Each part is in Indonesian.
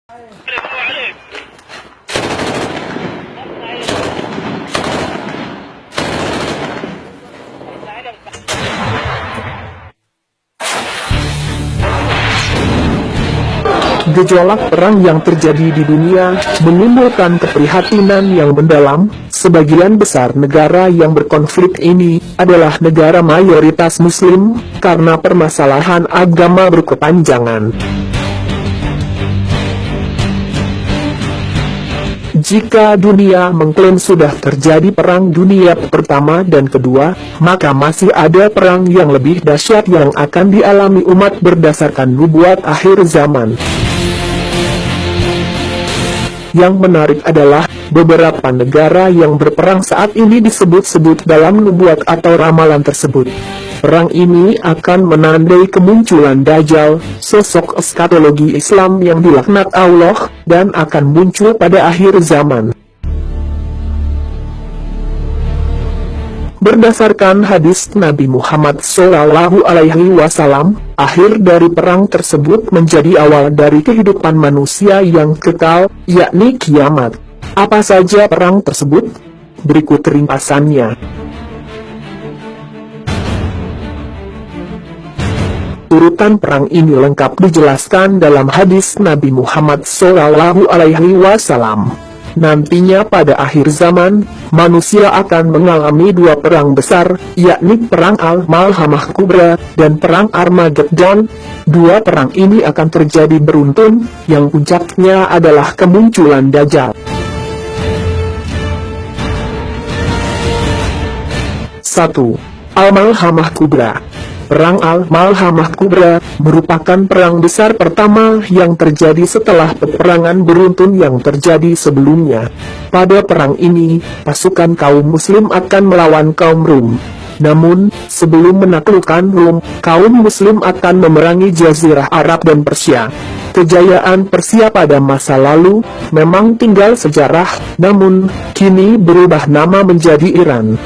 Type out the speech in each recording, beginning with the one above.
Gejolak perang yang terjadi di dunia menimbulkan keprihatinan yang mendalam. Sebagian besar negara yang berkonflik ini adalah negara mayoritas Muslim karena permasalahan agama berkepanjangan. Jika dunia mengklaim sudah terjadi perang dunia pertama dan kedua, maka masih ada perang yang lebih dahsyat yang akan dialami umat berdasarkan nubuat akhir zaman. Yang menarik adalah, beberapa negara yang berperang saat ini disebut-sebut dalam nubuat atau ramalan tersebut. Perang ini akan menandai kemunculan Dajjal, sosok eskatologi Islam yang dilaknat Allah, dan akan muncul pada akhir zaman. Berdasarkan hadis Nabi Muhammad SAW, akhir dari perang tersebut menjadi awal dari kehidupan manusia yang kekal, yakni kiamat. Apa saja perang tersebut? Berikut ringkasannya. Urutan perang ini lengkap dijelaskan dalam hadis Nabi Muhammad SAW. Nantinya pada akhir zaman, manusia akan mengalami dua perang besar, yakni Perang Al-Malhamah Kubra dan Perang Armageddon. Dua perang ini akan terjadi beruntun, yang puncaknya adalah kemunculan Dajjal. 1. Al-Malhamah Kubra. Perang Al-Malhamah Kubra merupakan perang besar pertama yang terjadi setelah peperangan beruntun yang terjadi sebelumnya. Pada perang ini, pasukan kaum Muslim akan melawan kaum Rum. Namun, sebelum menaklukkan Rum, kaum Muslim akan memerangi Jazirah Arab dan Persia. Kejayaan Persia pada masa lalu memang tinggal sejarah, namun kini berubah nama menjadi Iran.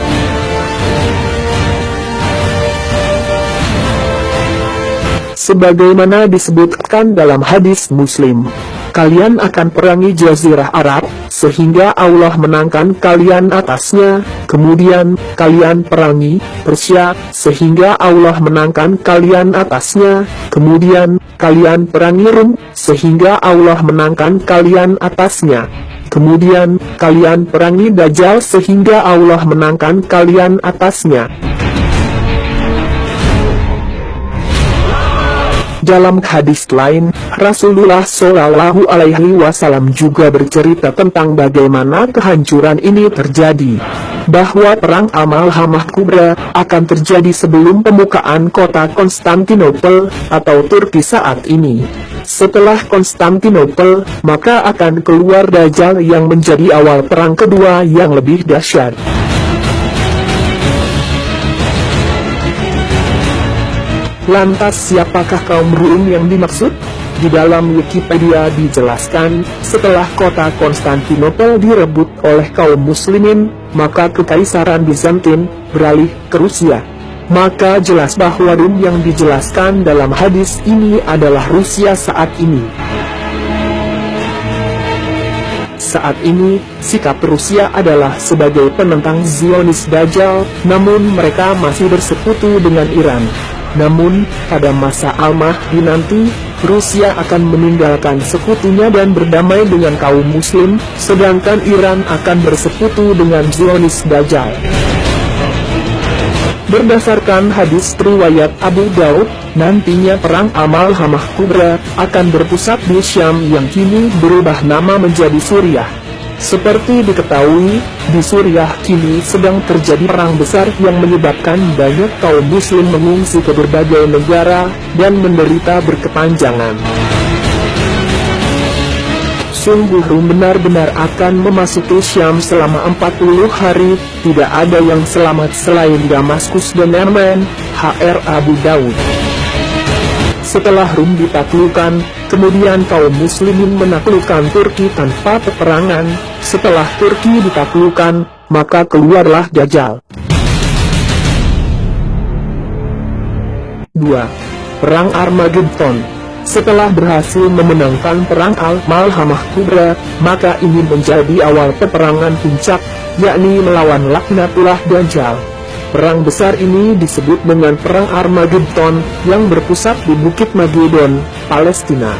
Sebagaimana disebutkan dalam hadis Muslim, kalian akan perangi Jazirah Arab, sehingga Allah menangkan kalian atasnya, kemudian kalian perangi Persia, sehingga Allah menangkan kalian atasnya, kemudian kalian perangi Rum, sehingga Allah menangkan kalian atasnya, kemudian kalian perangi Dajjal sehingga Allah menangkan kalian atasnya. Dalam hadis lain, Rasulullah SAW juga bercerita tentang bagaimana kehancuran ini terjadi. Bahwa perang Al-Malhamah Kubra akan terjadi sebelum pembukaan kota Konstantinopel atau Turki saat ini. Setelah Konstantinopel, maka akan keluar Dajjal yang menjadi awal perang kedua yang lebih dahsyat. Lantas siapakah kaum Rum yang dimaksud? Di dalam Wikipedia dijelaskan, setelah kota Konstantinopel direbut oleh kaum Muslimin, maka Kekaisaran Bizantin beralih ke Rusia. Maka jelas bahwa Rum yang dijelaskan dalam hadis ini adalah Rusia saat ini. Saat ini, sikap Rusia adalah sebagai penentang Zionis Dajjal, namun mereka masih bersekutu dengan Iran. Namun, pada masa Al-Mahdi nanti, Rusia akan meninggalkan sekutunya dan berdamai dengan kaum Muslim, sedangkan Iran akan bersekutu dengan Zionis Dajjal. Berdasarkan hadis riwayat Abu Daud, nantinya perang Al-Malhamah Kubra akan berpusat di Syam yang kini berubah nama menjadi Suriah. Seperti diketahui, di Suriah kini sedang terjadi perang besar yang menyebabkan banyak kaum Muslim mengungsi ke berbagai negara dan menderita berkepanjangan. Sungguh Rum benar-benar akan memasuki Syam selama 40 hari, tidak ada yang selamat selain Damaskus dan Yaman. HR Abu Daud. Setelah Rum ditaklukkan, kemudian kaum Muslimin menaklukkan Turki tanpa peperangan. Setelah Turki ditaklukkan, maka keluarlah Dajjal. 2. Perang Armageddon. Setelah berhasil memenangkan perang Al-Malhamah Kubra, maka ini menjadi awal peperangan puncak, yakni melawan Laknatullah Dajjal. Perang besar ini disebut dengan Perang Armageddon yang berpusat di Bukit Magedon, Palestina.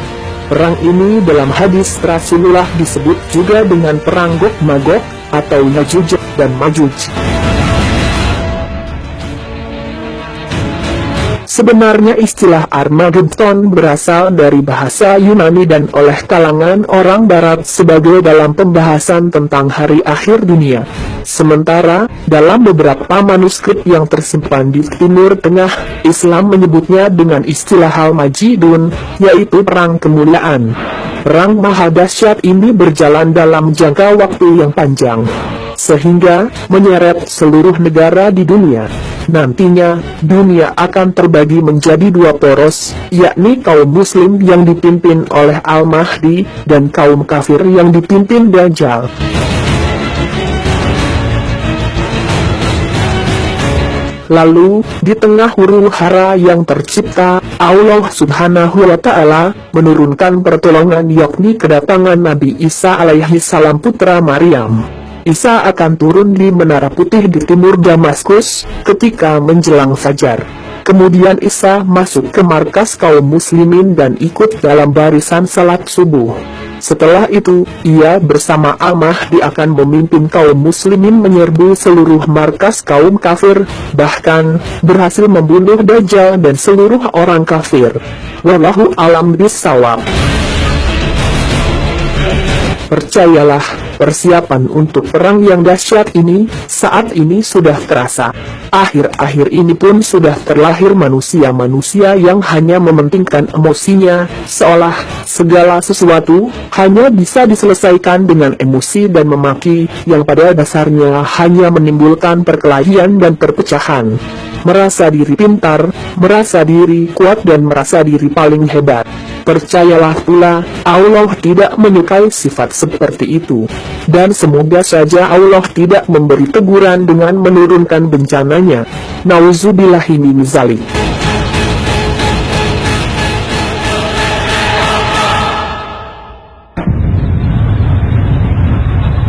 Perang ini dalam hadis Rasulullah disebut juga dengan Perang Gog Magog atau Yajuj dan Majuj. Sebenarnya istilah Armageddon berasal dari bahasa Yunani dan oleh kalangan orang Barat sebagai dalam pembahasan tentang hari akhir dunia. Sementara, dalam beberapa manuskrip yang tersimpan di Timur Tengah, Islam menyebutnya dengan istilah Al-Majidun, yaitu perang kemuliaan. Perang maha dahsyat ini berjalan dalam jangka waktu yang panjang, sehingga menyeret seluruh negara di dunia. Nantinya, dunia akan terbagi menjadi dua poros, yakni kaum muslim yang dipimpin oleh Al-Mahdi, dan kaum kafir yang dipimpin Dajjal. Lalu, di tengah huru-hara yang tercipta, Allah Subhanahu wa Ta'ala menurunkan pertolongan, yakni kedatangan Nabi Isa alaihi salam putra Maryam. Isa akan turun di Menara Putih di timur Damaskus ketika menjelang fajar. Kemudian Isa masuk ke markas kaum muslimin dan ikut dalam barisan salat subuh. Setelah itu, ia bersama Al-Mahdi akan memimpin kaum muslimin menyerbu seluruh markas kaum kafir, bahkan berhasil membunuh Dajjal dan seluruh orang kafir. Wallahu a'lam bishawab. Percayalah, persiapan untuk perang yang dahsyat ini, saat ini sudah terasa. Akhir-akhir ini pun sudah terlahir manusia-manusia yang hanya mementingkan emosinya, seolah segala sesuatu hanya bisa diselesaikan dengan emosi dan memaki, yang pada dasarnya hanya menimbulkan perkelahian dan perpecahan. Merasa diri pintar, merasa diri kuat dan merasa diri paling hebat. Percayalah pula, Allah tidak menyukai sifat seperti itu. Dan semoga saja Allah tidak memberi teguran dengan menurunkan bencananya. Nauzubillahi min dzalik.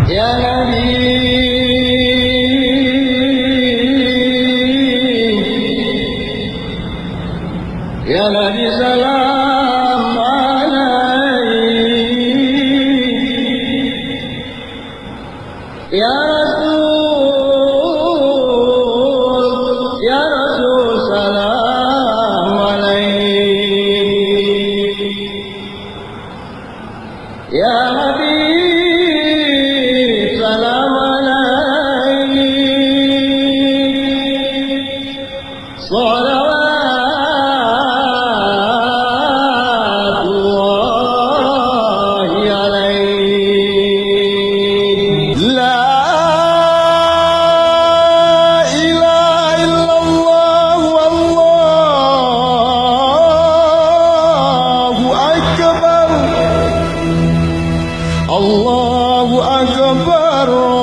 Ya Nabi, Ya Nabi salam alaik, Ya Rasul salam alaik, Ya Habib salam alaik, salawatullahi alaik. La ilaha illallah wallahu akbar, Allahu akbar.